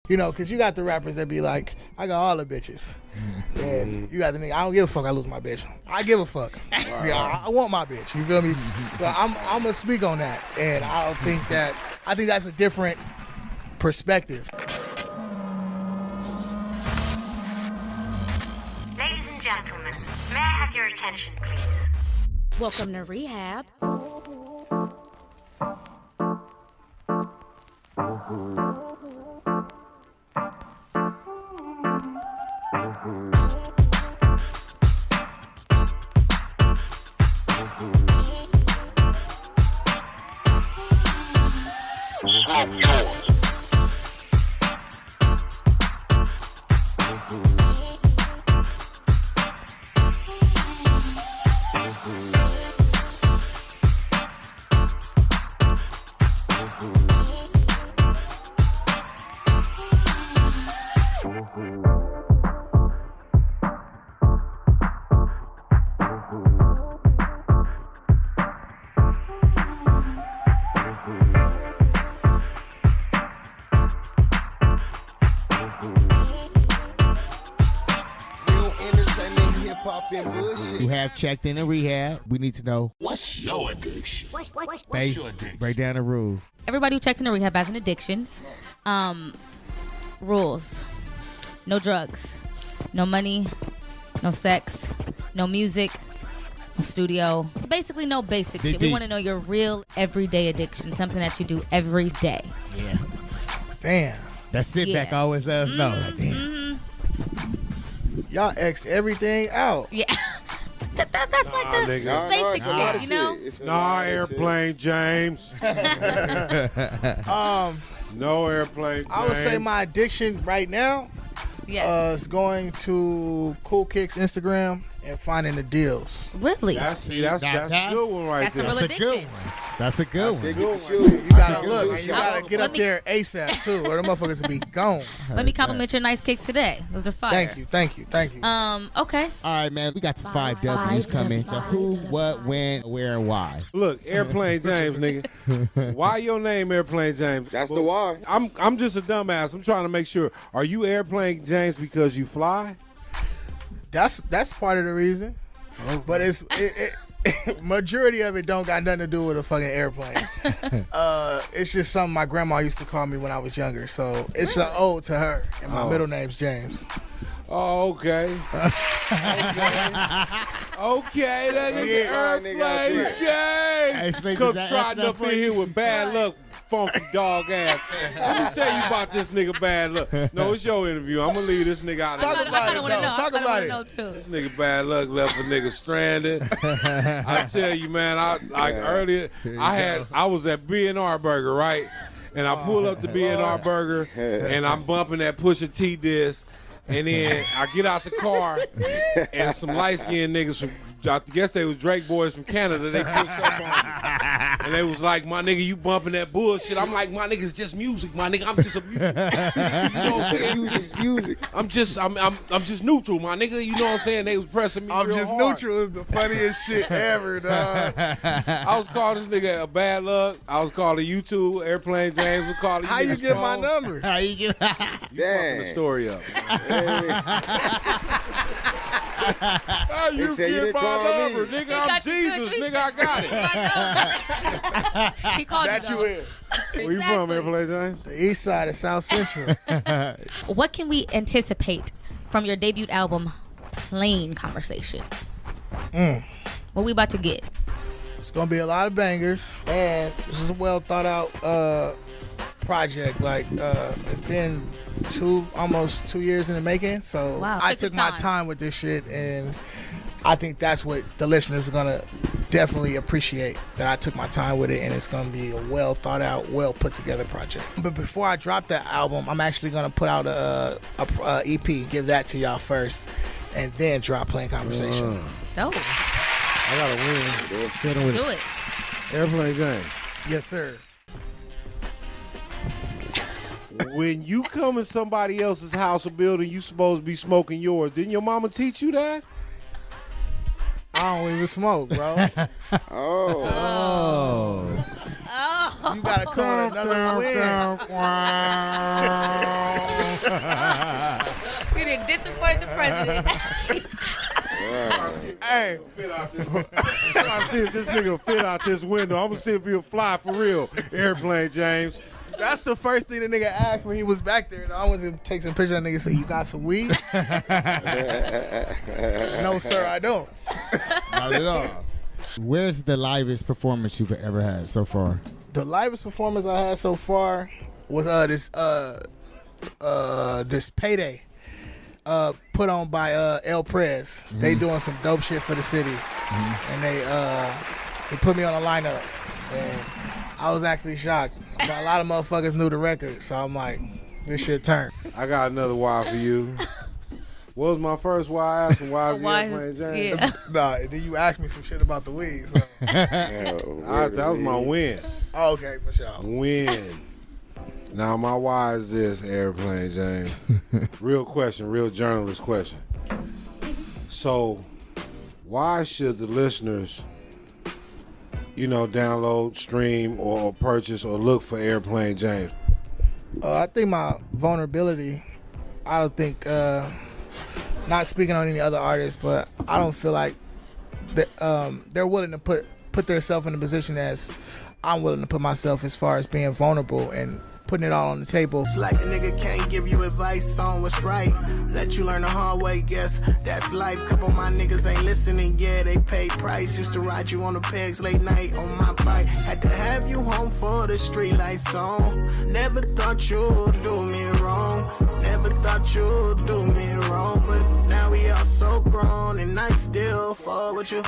You know, because you got the rappers that be like, I got all the bitches. And you got the nigga, I don't give a fuck I lose my bitch. I give a fuck. Yeah, I want my bitch. You feel me? So I'm going to speak on that. And I think that's a different perspective. Ladies and gentlemen, may I have your attention, please? Welcome to Rehab. You have checked in rehab. We need to know what's your addiction? What's your addiction? Break down the rules. Everybody who checks into rehab has an addiction. Rules: no drugs, no money, no sex, no music, no studio. Basically, no basic shit. We want to know your real everyday addiction, something that you do every day. Yeah. Damn. That sit back always let us know. Like, damn. Y'all X everything out. Yeah. That's like the basic shit, you know? Nah, airplane, James. No airplane, James. I would say my addiction right now is going to Cool Kicks Instagram and finding the deals. Really? That's a good one right there. That's a real addiction. That's a good one. You gotta look, and you gotta get up there ASAP too, or the motherfuckers will be gone. Let me compliment your nice kicks today. Those are fire. Thank you. Okay. All right, man. We got the 5 W's coming. The who, what, when, where, and why. Look, Airplane James, nigga. Why your name Airplane James? That's the why. I'm just a dumbass. I'm trying to make sure. Are you Airplane James because you fly? That's part of the reason, but it's majority of it don't got nothing to do with a fucking airplane. It's just something my grandma used to call me when I was younger, so it's an ode to her. And my middle name's James. Oh, okay. Okay, that nigga Airplane James. Come trotting up in here with bad luck. Funky dog ass. Let me tell you about this nigga bad luck. No, it's your interview. I'm gonna leave this nigga out of Talk it. about it, though. Talk about it. This nigga bad luck left a nigga stranded. I tell you, man, earlier, I was at B&R Burger, right? And I pull up to B&R Burger, and I'm bumping that Pusha T disc. And then I get out the car, and some light-skinned niggas from, I guess they was Drake boys from Canada, they pushed up on me. And they was like, my nigga, you bumping that bullshit. I'm like, my nigga's just music, my nigga. I'm just a music. You know what I'm saying? You just music. I'm just neutral, my nigga. You know what I'm saying? They was pressing me I'm real just hard. neutral is the funniest shit ever, dog. I was calling this nigga a bad luck. I was calling you two, Airplane James. Was calling you. How you get my number? How you get? You fucking the story up. How you get my number, nigga? I'm Jesus, nigga. I got it. He called That's you in. Where you from, Airplane James? The east side of South Central. What can we anticipate from your debut album, Plain Conversation? What we about to get? It's gonna be a lot of bangers, and this is a well thought out project. Like it's been almost 2 years in the making. So wow. I took my time with this shit, and I think that's what the listeners are gonna definitely appreciate, that I took my time with it, and it's gonna be a well thought out, well put together project. But before I drop that album, I'm actually gonna put out a EP, give that to y'all first, and then drop Plain Conversation. Dope. I gotta win. Do it. Airplane James. Yes, sir. When you come in somebody else's house or building, you supposed to be smoking yours. Didn't your mama teach you that? I don't even smoke, bro. Oh. You gotta come with another win. Did support the president. Hey, I'm trying to see if this nigga will fit out this window. I'm gonna see if he'll fly for real. Airplane, James. that's the first thing the nigga asked when he was back there. I went to take some pictures of the nigga and say, "You got some weed?" No, sir, I don't. Not at all. Where's the livest performance you've ever had so far? The livest performance I had so far was this payday put on by El Prez. They doing some dope shit for the city, and they put me on a lineup, and I was actually shocked. But a lot of motherfuckers knew the record, so I'm like, this shit turned. I got another why for you. What was my first why I asked him? Why is he Airplane, James? Yeah. Nah, then you asked me some shit about the weed. So. That was my win. Oh, okay, for sure. Win. Now my why is this, Airplane, James? Real question, real journalist question. So, why should the listeners, download, stream, or purchase, or look for Airplane James? I think my vulnerability, I don't think, not speaking on any other artists, but I don't feel like they're willing to put themselves in a position as I'm willing to put myself as far as being vulnerable and putting it all on the table. It's like a nigga can't give you advice on what's right. Let you learn the hard way, guess that's life. Couple of my niggas ain't listening, yeah, they pay price. Used to ride you on the pegs late night on my bike. Had to have you home for the street lights on. Never thought you'd do me wrong. Never thought you'd do me wrong. But now we all so grown and I still fall with you.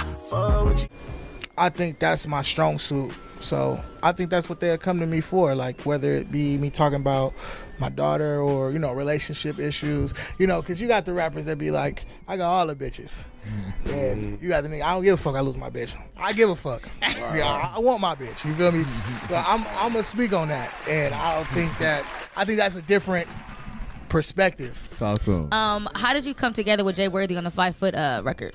I think that's my strong suit. So I think that's what they'll come to me for, like whether it be me talking about my daughter or, relationship issues, because you got the rappers that be like, I got all the bitches. And you got the nigga, I don't give a fuck I lose my bitch. I give a fuck. Yeah, I want my bitch, you feel me? So I'm going to speak on that. And I think that's a different perspective. Talk to him. How did you come together with Jay Worthy on the 5 Foot record?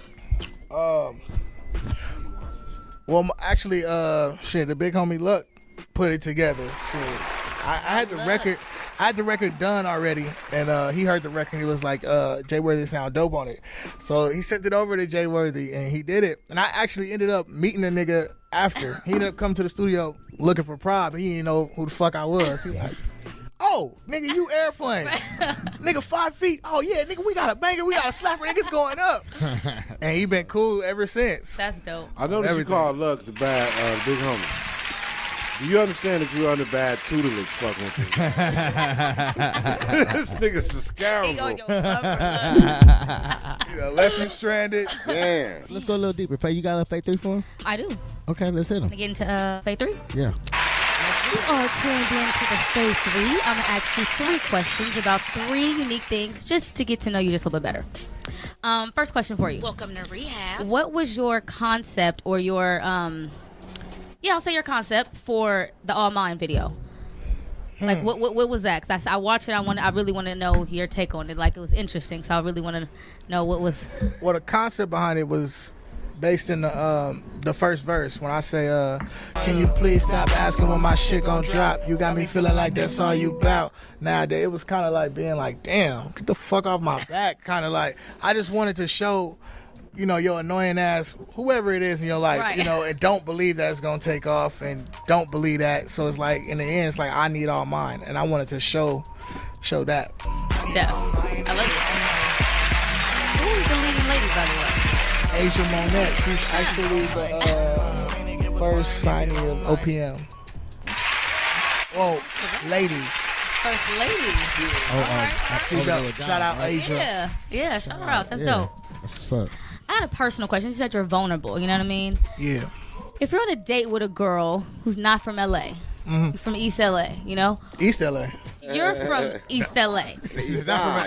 Well, actually, the big homie Luck put it together. Shit. I had the record. I had the record done already, and he heard the record. He was like, "Jay Worthy sound dope on it," so he sent it over to Jay Worthy, and he did it. And I actually ended up meeting the nigga after. He ended up coming to the studio looking for Prob, and he didn't know who the fuck I was. He was like, "Oh, nigga, you Airplane. Nigga, 5 feet. Oh, yeah, nigga, we got a banger. We got a slapper. Nigga's going up." And he been cool ever since. That's dope. I noticed you called Luck the bad big homie. Do you understand that you're under bad tutelage fucking with me? This nigga's a scoundrel. He on your cover. Left you stranded. Damn. Let's go a little deeper. Faye, you got a Fate 3 for him? I do. Okay, let's hit him. Get into Fate 3? Yeah. You are tuned into the Fate 3. I'm going to ask you 3 questions about 3 unique things just to get to know you just a little bit better. First question for you. Welcome to Rehab. What was your concept or your, I'll say your concept for the All Mine video? Like, what was that? 'Cause I watched it. I really want to know your take on it. Like, it was interesting, so I really want to know what was. Well, the concept behind it was based in the first verse when I say, can you please stop asking when my shit gon' drop? You got me feeling like that's all you bout. Nowadays, it was kind of like being like, damn, get the fuck off my back. Kind of like, I just wanted to show, your annoying ass, whoever it is in your life, right. And don't believe that it's gonna take off and don't believe that. So it's like, in the end, it's like, I need all mine. And I wanted to show that. Yeah. I love it. Who is the leading lady, by the way? Asia Monette, she's actually the first signee of OPM. Whoa, lady. First lady. She's dope. Shout out Asia. Yeah, shout her out. That's dope. That's what's up. I had a personal question. You said you're vulnerable. You know what I mean? Yeah. If you're on a date with a girl who's not from LA, you're from East LA, East LA. You're from East LA.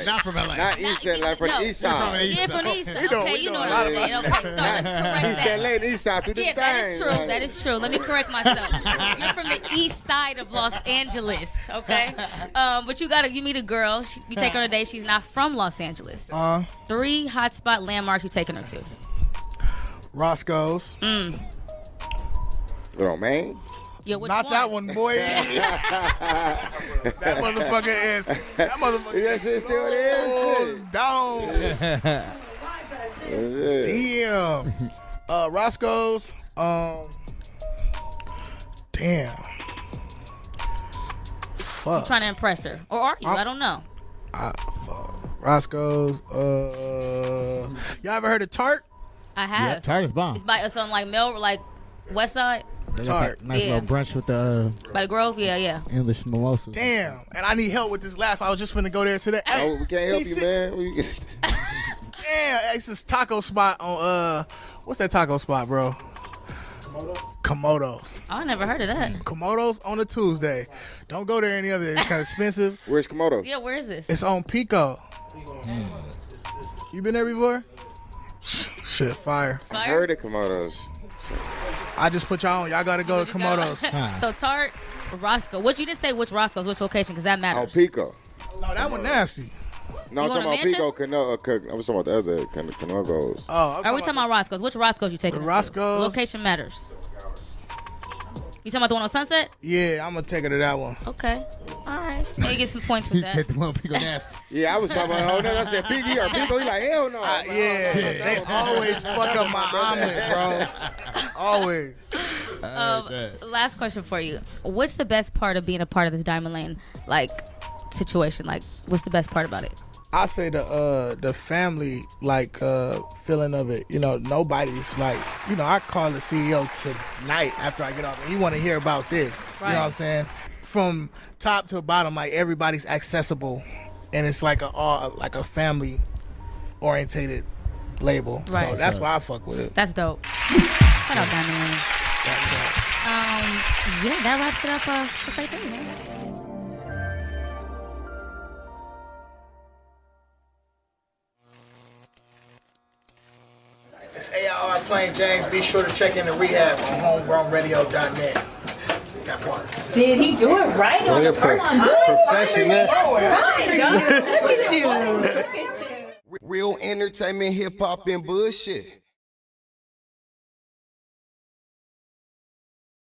Not from LA. Not East LA, from the East Side. Yeah, from the East Side. Okay, you know what I'm saying. Okay, so let me correct East that. LA and East Side, do the Yeah, thing. that is true. That is true. Let me correct myself. You're from the east side of Los Angeles, okay? But you meet a girl. You take her on a date. She's not from Los Angeles. 3 hotspot landmarks you taking her to? Roscoe's. Little man. Yeah, which Not one? that one, boy. That motherfucker is. That motherfucker. That shit still is. Damn. Roscoe's. Damn. Fuck. You trying to impress her, or are you? I don't know. Fuck. Roscoe's. Y'all ever heard of Tart? I have. Yeah, Tart is bomb. It's by something like like West Side. They got Tart. that nice Yeah. little brunch with the By the Grove, yeah. English mimosas. Damn. And I need help with this last. I was just finna go there today. Oh, we can't help you, man. Damn, it's this taco spot on what's that taco spot, bro? Komodo's. Oh, I never heard of that. Komodo's on a Tuesday. Don't go there any other. It's kind of expensive. Where's Komodo? Yeah, where is this? It's on Pico. You been there before? Shit, fire. I heard of Komodos. I just put y'all on. Y'all gotta go to Komodo's. So Tart, Roscoe. What you didn't say which Roscoe's, which location, because that Oh, matters. Pico. No, that one nasty. No, You I'm talking want about a Pico. I was talking about the other kind of Konogos. Oh, Are we talking about Roscoe's? Which Roscoe's you taking? The her to? Roscoe's. Location matters. You talking about the one on Sunset? Yeah, I'm gonna take her to that one. Okay. All right. Maybe get some points with He that. said the one Pico nasty. Yeah, I was talking about all that. I said Piggy or Pico. He like, hell no. Yeah, they always fuck up my omelet, bro. Always. Last question for you. What's the best part of being a part of this Diamond Lane situation? What's the best part about it? I say the family feeling of it. You know, nobody's I call the CEO tonight after I get off, and he want to hear about this. Right. You know what I'm saying? From top to bottom, everybody's accessible, and it's like a family orientated label. Right. So that's why I fuck with it. That's dope. Shout out Diamond Lane. Yeah, that wraps it up for Faith Amy, man. It's AIR Plain James. Be sure to check into Rehab on homegrownradio.net. That part. Did he do it right on the first time? Professional. Look at you. Real entertainment, hip hop, and bullshit.